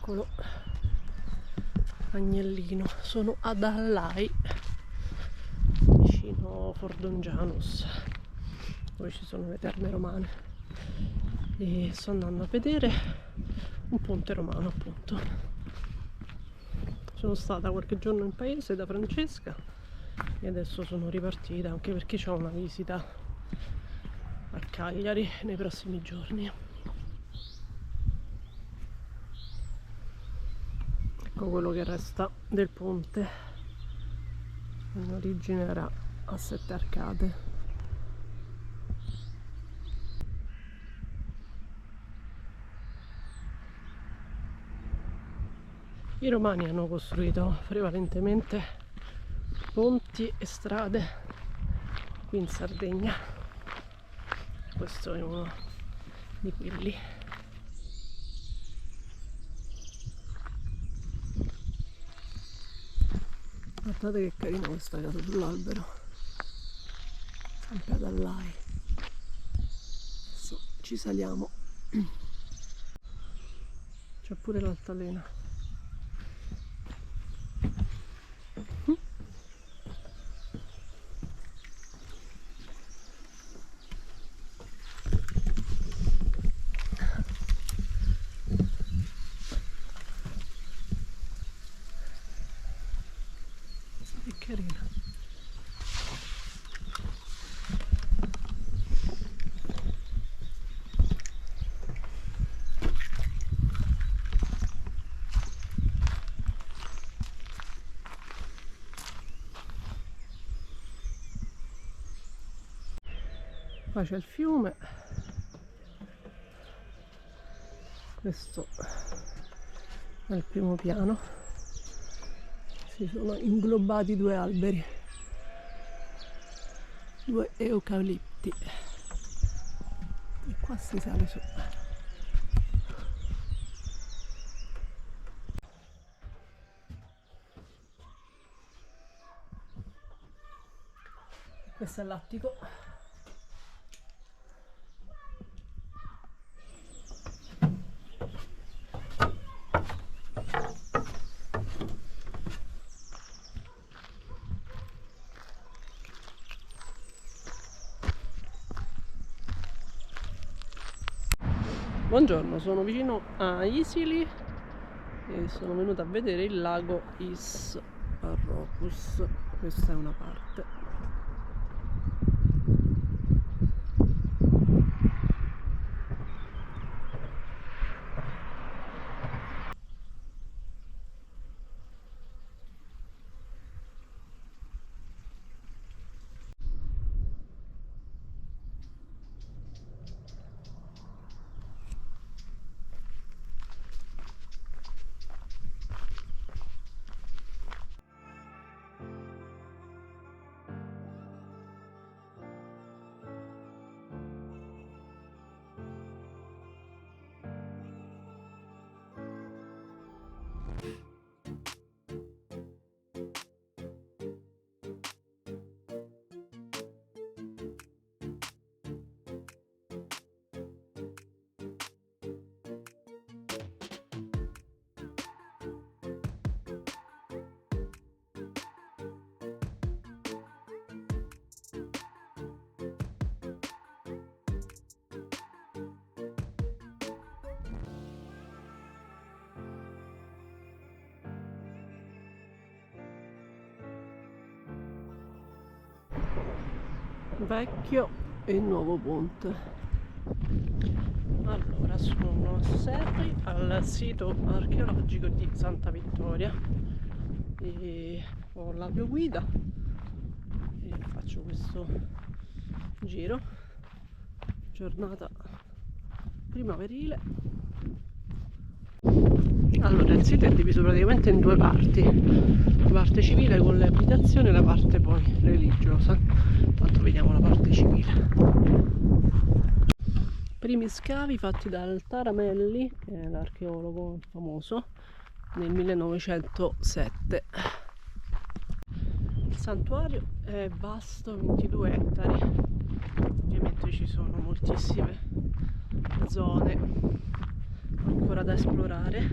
Eccolo, agnellino. Sono ad Allai, vicino Fordongianus, dove ci sono le terme romane, e sto andando a vedere un ponte romano, appunto. Sono stata qualche giorno in paese da Francesca e adesso sono ripartita, anche perché ho una visita a Cagliari nei prossimi giorni. Ecco quello che resta del ponte. In origine era a 7 arcate. I romani hanno costruito prevalentemente ponti e strade qui in Sardegna. Questo è uno di quelli. Guardate che carina questa casa sull'albero, sempre ad Allai. Adesso ci saliamo. C'è pure l'altalena. Che carina. Qua c'è il fiume, questo è il primo piano, si sono inglobati due alberi, due eucalipti, e qua si sale su. Questo è l'attico. Buongiorno, sono vicino a Isili e sono venuta a vedere il lago Is Arrocus. Questa è una parte. Vecchio e nuovo ponte. Allora, sono a Serri, al sito archeologico di Santa Vittoria, e ho l'audioguida e faccio questo giro. Giornata primaverile. Allora, il sito è diviso praticamente in due parti: la parte civile con le abitazioni e la parte poi religiosa. Intanto vediamo la parte civile. Primi scavi fatti dal Taramelli, che è l'archeologo famoso, nel 1907. Il santuario è vasto, 22 ettari. Ovviamente ci sono moltissime zone ancora da esplorare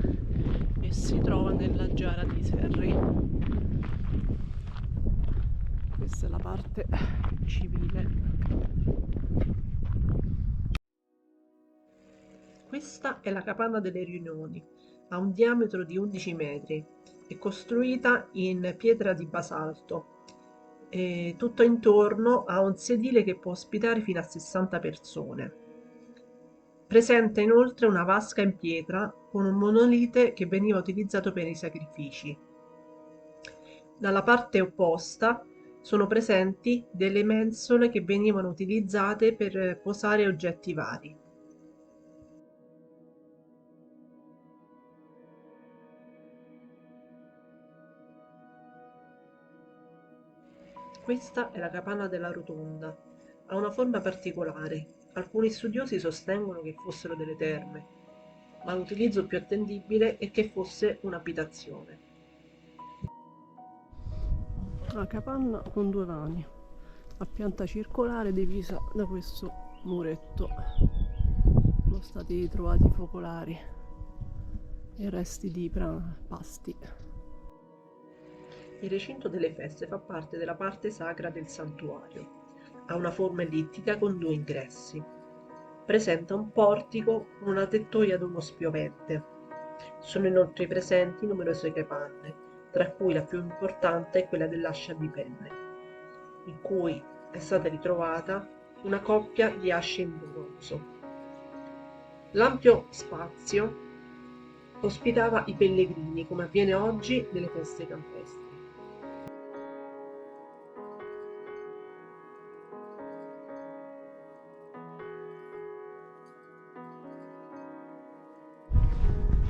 e si trova nella Giara di Serri. Questa è la parte civile. Questa è la Capanna delle Riunioni, ha un diametro di 11 metri, è costruita in pietra di basalto e tutto intorno ha un sedile che può ospitare fino a 60 persone. Presenta inoltre una vasca in pietra con un monolite che veniva utilizzato per i sacrifici. Dalla parte opposta sono presenti delle mensole che venivano utilizzate per posare oggetti vari. Questa è la capanna della Rotonda. Ha una forma particolare. Alcuni studiosi sostengono che fossero delle terme, ma l'utilizzo più attendibile è che fosse un'abitazione. La capanna con due vani, a pianta circolare divisa da questo muretto. Sono stati trovati focolari e resti di pasti. Il recinto delle feste fa parte della parte sacra del santuario. Ha una forma ellittica con due ingressi. Presenta un portico con una tettoia ad uno spiovente. Sono inoltre presenti numerose capanne, tra cui la più importante è quella dell'Ascia di Penne, in cui è stata ritrovata una coppia di asce in bronzo. L'ampio spazio ospitava i pellegrini, come avviene oggi nelle feste campestri.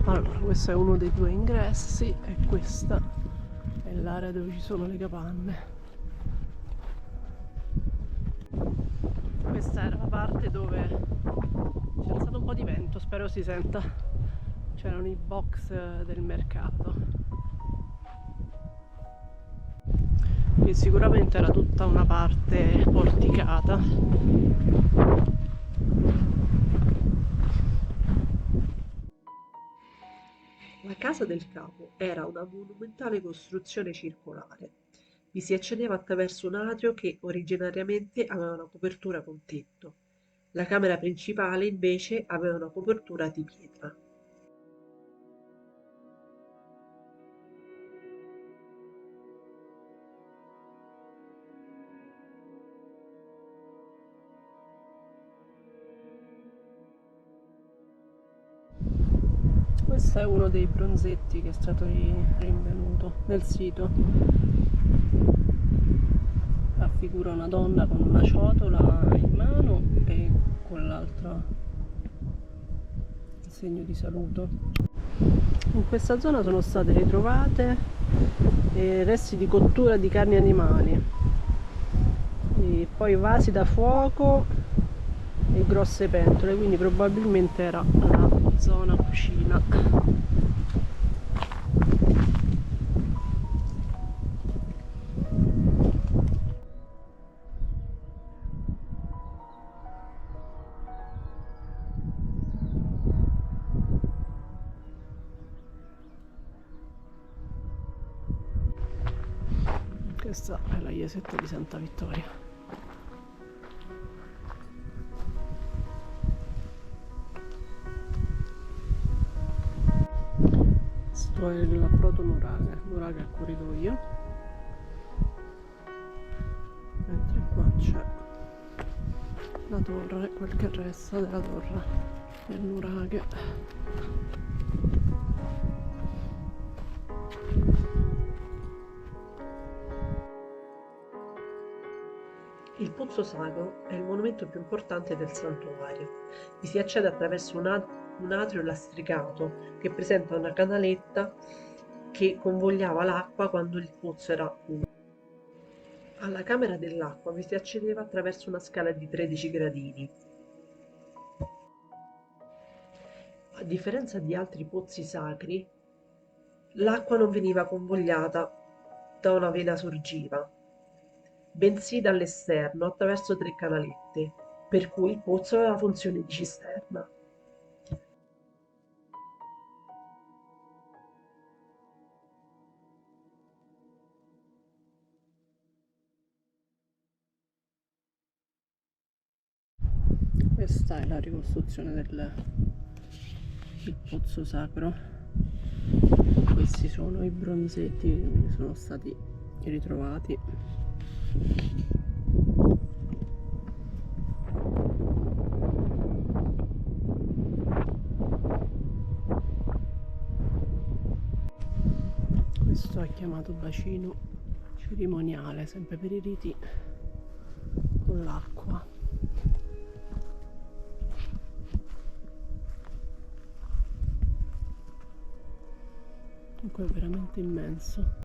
Allora, questo è uno dei due ingressi e questa è l'area dove ci sono le capanne. Questa era la parte dove c'è stato un po' di vento, spero si senta. C'erano i box del mercato. Qui sicuramente era tutta una parte porticata. La casa del capo era una monumentale costruzione circolare. Vi si accedeva attraverso un atrio che originariamente aveva una copertura con tetto. La camera principale invece aveva una copertura di pietra. Questo è uno dei bronzetti che è stato rinvenuto nel sito. Raffigura una donna con una ciotola in mano e con l'altra il segno di saluto. In questa zona sono state ritrovate resti di cottura di carni animali, e poi vasi da fuoco e grosse pentole, quindi probabilmente era la zona cucina. Questa è la chiesetta di Santa Vittoria. Questo è l'approdo nuraghe a corridoio, mentre qua c'è la torre, quel che resta della torre del nuraghe. Il pozzo sacro è il monumento più importante del santuario. Vi si accede attraverso un atrio lastricato che presenta una canaletta che convogliava l'acqua quando il pozzo era umido. Alla camera dell'acqua vi si accedeva attraverso una scala di 13 gradini. A differenza di altri pozzi sacri, l'acqua non veniva convogliata da una vena sorgiva, bensì dall'esterno attraverso 3 canalette, per cui il pozzo aveva funzione di cisterna. Questa è la ricostruzione del pozzo sacro. Questi sono i bronzetti che sono stati ritrovati. Questo è chiamato bacino cerimoniale, sempre per i riti con l'acqua. Comunque è veramente immenso.